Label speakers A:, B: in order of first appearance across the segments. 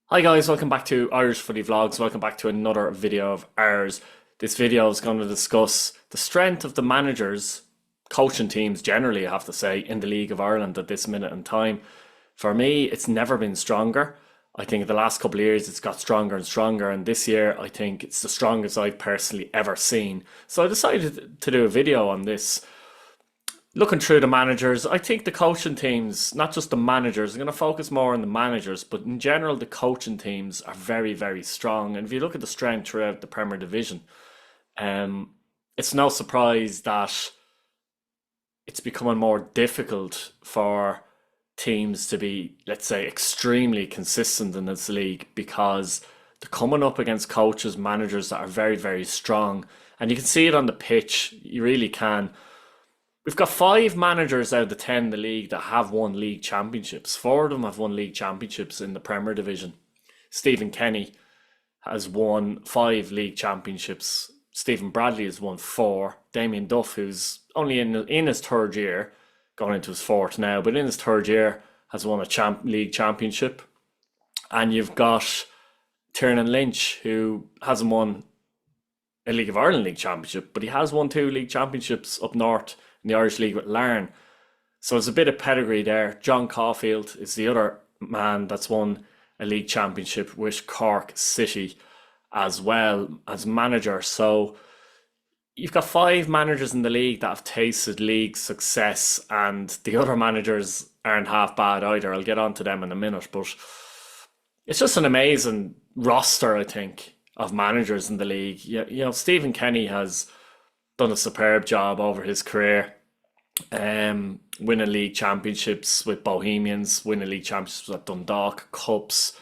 A: Hi guys, welcome back to Irish Footy Vlogs. Welcome back to another video of ours. This video is going to discuss the strength of the managers, coaching teams generally, I have to say, in the League of Ireland at this minute in time. For me, it's never been stronger. I think in the last couple of years it's got stronger and stronger, and this year I think it's the strongest I've personally ever seen. So I decided to do a video on this. Looking through the managers, I think the coaching teams, not just the managers, I'm going to focus more on the managers, but in general, the coaching teams are very, very strong. And if you look at the strength throughout the Premier Division, um, it's no surprise that it's becoming more difficult for teams to be, let's say, extremely consistent in this league because they're coming up against coaches, managers that are very, very strong. And you can see it on the pitch, you really can. We've got five managers out of the 10 in the league that have won league championships. Four of them have won league championships in the Premier Division. Stephen Kenny has won five league championships. Stephen Bradley has won four. Damien Duff, who's only in his third year, going into his fourth now, but in his third year, has won a league championship. And you've got Tiernan Lynch, who hasn't won a League of Ireland league championship, but he has won two league championships up north in the Irish League with Larne. So there's a bit of pedigree there. John Caulfield is the other man that's won a league championship with Cork City as well as manager. So you've got five managers in the league that have tasted league success, and the other managers aren't half bad either. I'll get on to them in a minute, but it's just an amazing roster, I think, of managers in the league. Stephen Kenny has done a superb job over his career, winning league championships with Bohemians, winning league championships with Dundalk, Cups,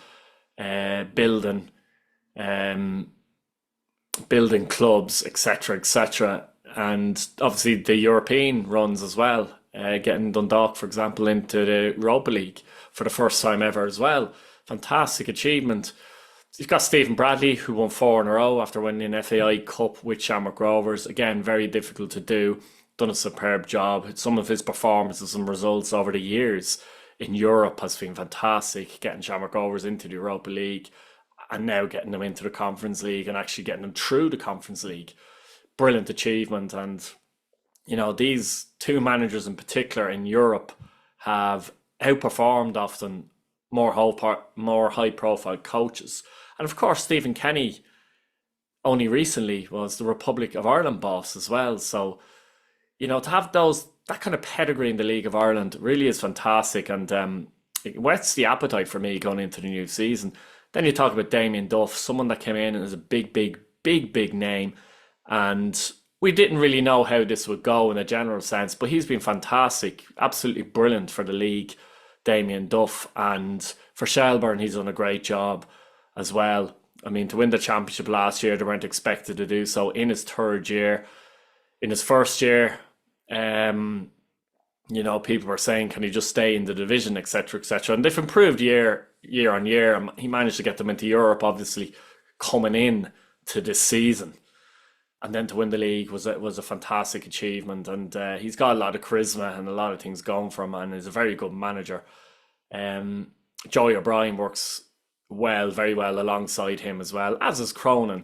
A: building um, building clubs, etc., etc., and obviously the European runs as well. Getting Dundalk, for example, into the Europa League for the first time ever as well. Fantastic achievement. You've got Stephen Bradley, who won four in a row after winning an FAI Cup with Shamrock Rovers. Again, very difficult to do. Done a superb job. Some of his performances and results over the years in Europe has been fantastic. Getting Shamrock Rovers into the Europa League and now getting them into the Conference League and actually getting them through the Conference League. Brilliant achievement. And, these two managers in particular in Europe have outperformed often more high profile coaches. And of course, Stephen Kenny only recently was the Republic of Ireland boss as well. So, to have that kind of pedigree in the League of Ireland really is fantastic, and it whets the appetite for me going into the new season. Then you talk about Damien Duff, someone that came in as a big, big, big, big name, and we didn't really know how this would go in a general sense, but he's been fantastic, absolutely brilliant for the league, Damien Duff, and for Shelbourne, he's done a great job as well. I mean, to win the championship last year, they weren't expected to do so in his third year. In his first year, people were saying, can he just stay in the division, etc., etc. And they've improved year on year. He managed to get them into Europe, obviously, coming in to this season. And then to win the league was a fantastic achievement. And he's got a lot of charisma and a lot of things going for him, and is a very good manager. Joey O'Brien works very well alongside him as well, as is Cronin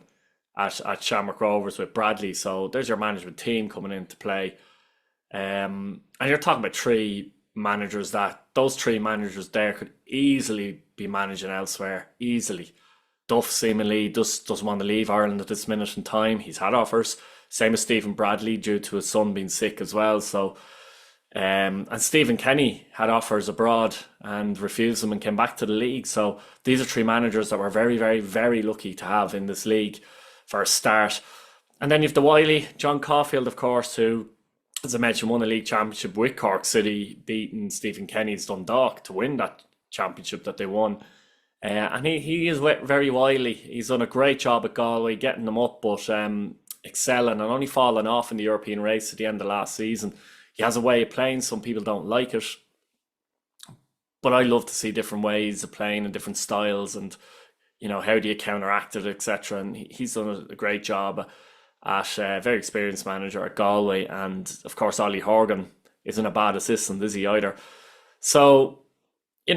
A: at Shamrock Rovers with Bradley. So there's your management team coming into play. And you're talking about those three managers there could easily be managing elsewhere, easily. Duff seemingly just doesn't want to leave Ireland at this minute in time. He's had offers. Same as Stephen Bradley due to his son being sick as well. So, and Stephen Kenny had offers abroad and refused them and came back to the league. So these are three managers that we're very, very, very lucky to have in this league for a start. And then you've the Wiley, John Caulfield, of course, who, as I mentioned, won a league championship with Cork City, beating Stephen Kenny's Dundalk to win that championship that they won. And he is very wily. He's done a great job at Galway, getting them up, but excelling and only falling off in the European race at the end of last season. He has a way of playing. Some people don't like it, but I love to see different ways of playing and different styles, and how do you counteract it, etc. And he's done a great job at very experienced manager at Galway, and of course Ollie Horgan isn't a bad assistant, is he either? So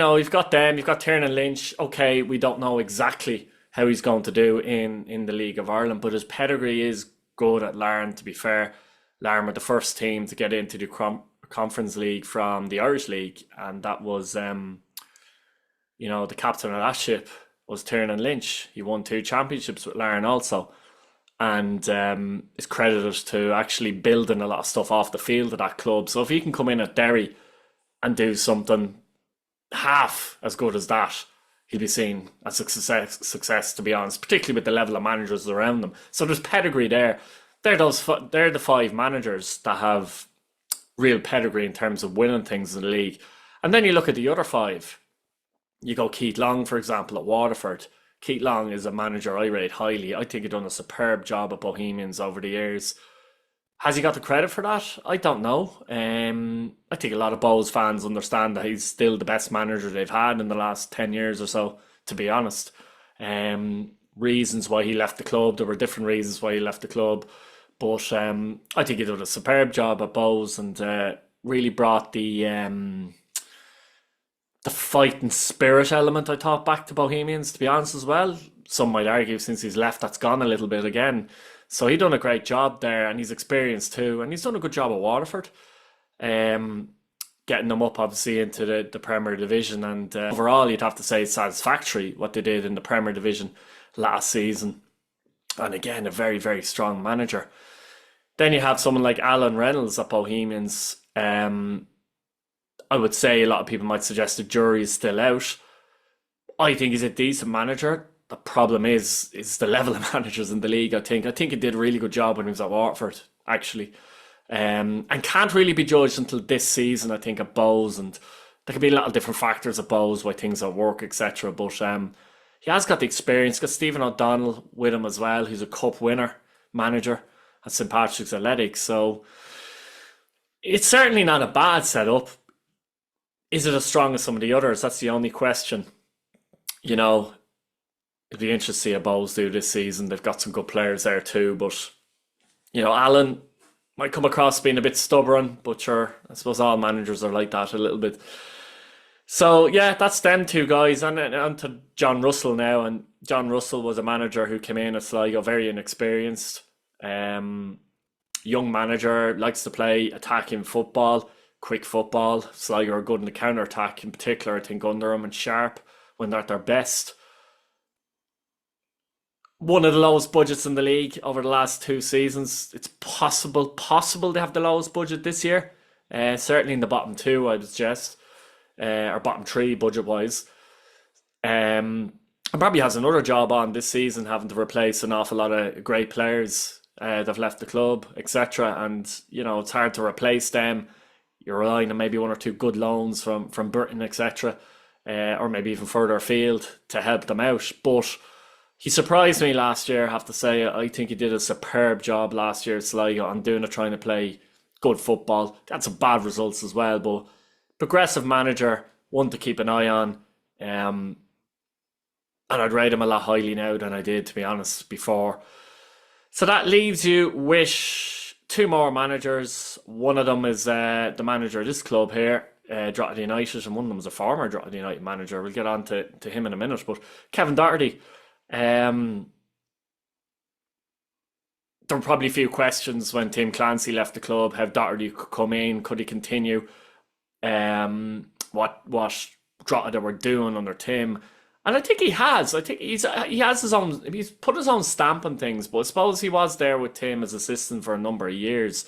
A: you've got them, you've got Tiernan Lynch. Okay, we don't know exactly how he's going to do in the League of Ireland, but his pedigree is good at Larne, to be fair. Larne were the first team to get into the Conference League from the Irish League, and that was, the captain of that ship was Tiernan Lynch. He won 2 championships with Larne also, and is credited to actually building a lot of stuff off the field of that club. So if he can come in at Derry and do something half as good as that, he'll be seen as a success, to be honest, particularly with the level of managers around them. So there's pedigree there. They're the 5 managers that have real pedigree in terms of winning things in the league. And then you look at the other 5. You go Keith Long, for example, at Waterford. Keith Long is a manager I rate highly. I think he's done a superb job at Bohemians over the years. Has he got the credit for that? I don't know. I think a lot of Bows fans understand that he's still the best manager they've had in the last 10 years or so, to be honest. Reasons why he left the club, there were different reasons why he left the club. But I think he did a superb job at Bows, and really brought the fighting spirit element, I thought, back to Bohemians, to be honest, as well. Some might argue since he's left, that's gone a little bit again. So he done a great job there, and he's experienced too, and he's done a good job at Waterford, getting them up obviously into the Premier Division, and overall you'd have to say it's satisfactory what they did in the Premier Division last season. And again, a very, very strong manager. Then you have someone like Alan Reynolds at Bohemians. I would say a lot of people might suggest the jury is still out. I think he's a decent manager. The problem is the level of managers in the league, I think. I think he did a really good job when he was at Watford, actually. And can't really be judged until this season, I think, at Bows. And there could be a lot of different factors at Bows, why things don't work, etc. But he has got the experience. Got Stephen O'Donnell with him as well, who's a cup winner manager at St Patrick's Athletic. So it's certainly not a bad setup. Is it as strong as some of the others? That's the only question. It'd be interesting to see how Bows do this season. They've got some good players there too, but Alan might come across being a bit stubborn, but sure, I suppose all managers are like that a little bit. So yeah, that's them 2 guys, and on to John Russell now. And John Russell was a manager who came in at Sligo, very inexperienced, young manager, likes to play attacking football, quick football. Sligo are good in the counter attack, in particular, I think, under them, and sharp when they're at their best. One of the lowest budgets in the league over the last 2 seasons. It's possible they have the lowest budget this year. Certainly in the bottom 2, I would suggest, or bottom 3 budget wise. And probably has another job on this season, having to replace an awful lot of great players that have left the club, etc. And it's hard to replace them. You're relying on maybe 1 or 2 good loans from Burton, etc., or maybe even further afield to help them out. But he surprised me last year, I have to say. I think he did a superb job last year at Sligo on trying to play good football. Had some bad results as well, but progressive manager, one to keep an eye on. And I'd rate him a lot highly now than I did, to be honest, before. So that leaves you with 2 more managers. One of them is the manager of this club here, Drogheda United, and one of them is a former Drogheda United manager. We'll get on to him in a minute. But Kevin Doherty, there were probably a few questions when Tim Clancy left the club, how Doherty could come in, could he continue what Drogheda were doing under Tim. And I think he has. I think he has he's put his own stamp on things, but I suppose he was there with Tim as assistant for a number of years.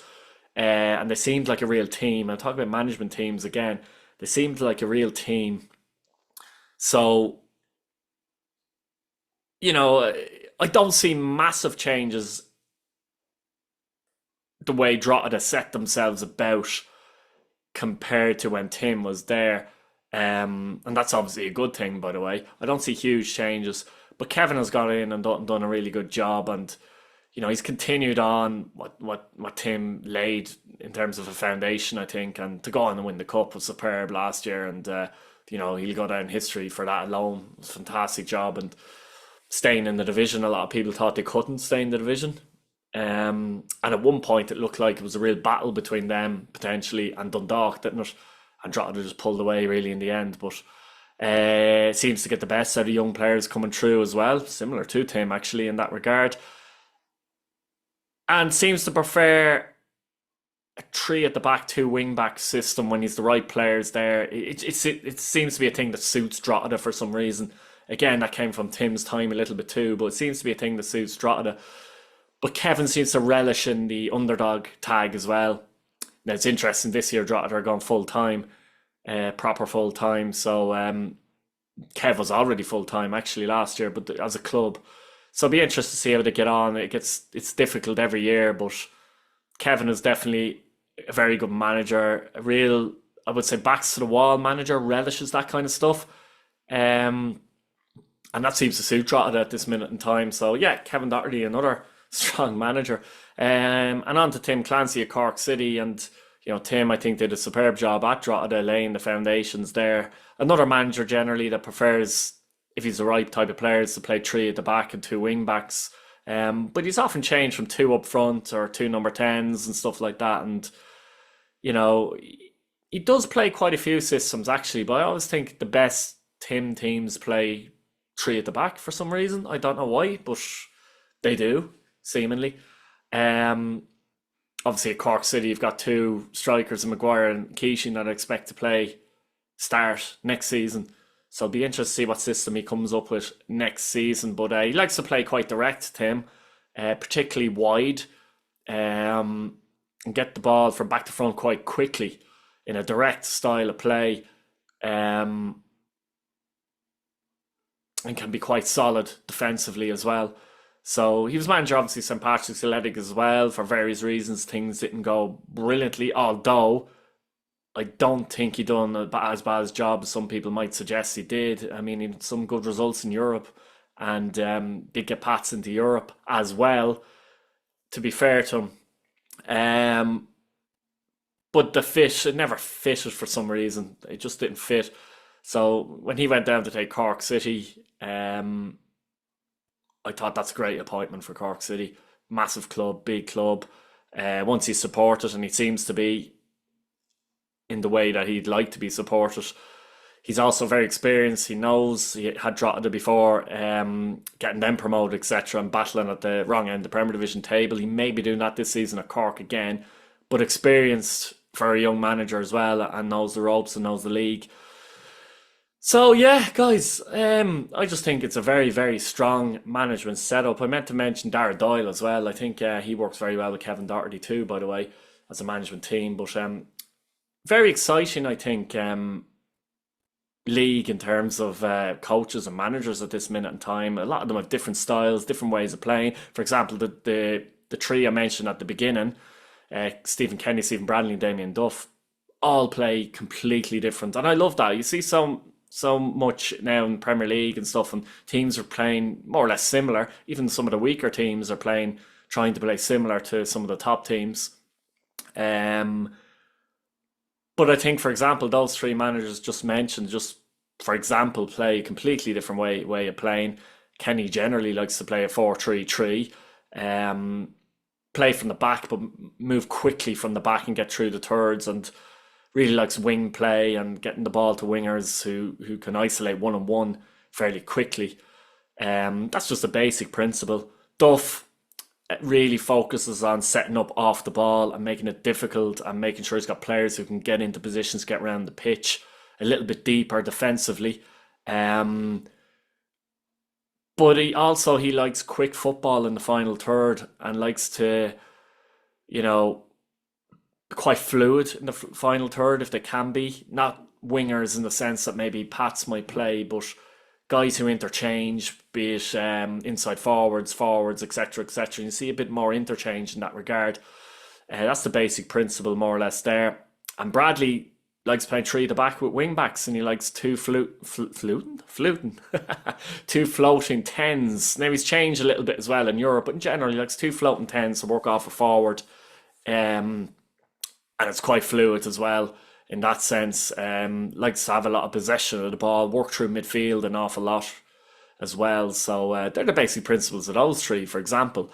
A: And they seemed like a real team. I'm talking about management teams again. They seemed like a real team. So, I don't see massive changes the way Drogheda set themselves about compared to when Tim was there. And that's obviously a good thing, by the way. I don't see huge changes, but Kevin has got in and done a really good job, and he's continued on what Tim laid in terms of a foundation, I think, and to go on and win the cup was superb last year, and he'll go down in history for that alone. It was a fantastic job, and staying in the division, a lot of people thought they couldn't stay in the division. And at one point it looked like it was a real battle between them potentially and Dundalk, didn't it? And Drogheda just pulled away really in the end. But Seems to get the best out of young players coming through as well, similar to Tim actually in that regard, and seems to prefer a three at the back, two wing back system when he's the right players there. It seems to be a thing that suits Drogheda for some reason. Again, that came from Tim's time a little bit too, but it seems to be a thing that suits Drogheda. But Kevin seems to relish in the underdog tag as well. Now it's interesting this year Drogheda are going full time, proper full time. So Kev was already full time actually last year, but as a club. So it'll be interesting to see how they get on. It's difficult every year, but Kevin is definitely a very good manager. A real, I would say, backs to the wall manager, relishes that kind of stuff. Um, and that seems to suit Drogheda at this minute in time. So yeah, Kevin Doherty, another strong manager. And on to Tim Clancy at Cork City, and Tim, I think, did a superb job at Drogheda, laying the foundations there. Another manager generally that prefers, if he's the right type of players, to play three at the back and two wing backs. But he's often changed from two up front or two number 10s and stuff like that. And you know, he does play quite a few systems actually, but I always think the best Tim teams play three at the back for some reason. I don't know why, but they do, seemingly. Um, Obviously at Cork City, you've got two strikers in Maguire and Keishin that I expect to start next season. So it'll be interesting to see what system he comes up with next season. But he likes to play quite direct, Tim, particularly wide, and get the ball from back to front quite quickly in a direct style of play, and can be quite solid defensively as well. So he was manager, obviously, St. Patrick's Athletic as well. For various reasons, things didn't go brilliantly, although I don't think he done as bad a job as some people might suggest he did. I mean, he had some good results in Europe, and did get pats into Europe as well, to be fair to him. But the fit, it never fitted for some reason. It just didn't fit. So when he went down to take Cork City, I thought that's a great appointment for Cork City. Massive club, big club. Once he's supported, and he seems to be in the way that he'd like to be supported. He's also very experienced. He knows he had Drogheda before, getting them promoted, etc., and battling at the wrong end of the Premier Division table. He may be doing that this season at Cork again, but experienced for a young manager as well, and knows the ropes and knows the league. So yeah, guys, I just think it's a very, very strong management setup. I meant to mention Dara Doyle as well. I think he works very well with Kevin Doherty too, by the way, as a management team. But very exciting, I think, league in terms of coaches and managers at this minute in time. A lot of them have different styles, different ways of playing. For example, the three I mentioned at the beginning, Stephen Kenny, Stephen Bradley, and Damien Duff, all play completely different, and I love that. You see so much now in Premier League and stuff, and teams are playing more or less similar. Even some of the weaker teams are trying to play similar to some of the top teams. Um, but I think, for example, those three managers just mentioned, just for example, play a completely different way of playing. Kenny generally likes to play a 4-3-3, um, play from the back, but move quickly from the back and get through the thirds, and really likes wing play and getting the ball to wingers who can isolate one on one fairly quickly. That's just a basic principle. Duff really focuses on setting up off the ball and making it difficult, and making sure he's got players who can get into positions, get around the pitch a little bit deeper defensively. Um, but he likes quick football in the final third, and likes to, you know, quite fluid in the final third if they can be. Not wingers in the sense that maybe Pats might play, but guys who interchange, be it inside forwards, etc., etc. You see a bit more interchange in that regard. That's the basic principle, more or less, there. And Bradley likes playing three at the back with wing backs, and he likes fluting, two floating tens. Now he's changed a little bit as well in Europe, but in general he likes two floating tens to work off a forward. Um, and it's quite fluid as well in that sense. Likes to have a lot of possession of the ball, work through midfield an awful lot as well. So they're the basic principles of those three, for example.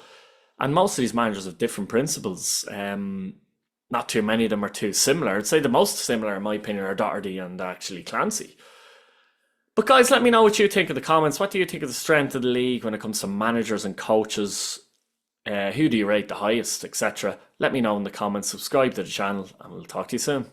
A: And most of these managers have different principles. Not too many of them are too similar. I'd say the most similar, in my opinion, are Doherty and actually Clancy. But guys, let me know what you think in the comments. What do you think of the strength of the league when it comes to managers and coaches? Who do you rate the highest, etc.? Let me know in the comments. Subscribe to the channel, and we'll talk to you soon.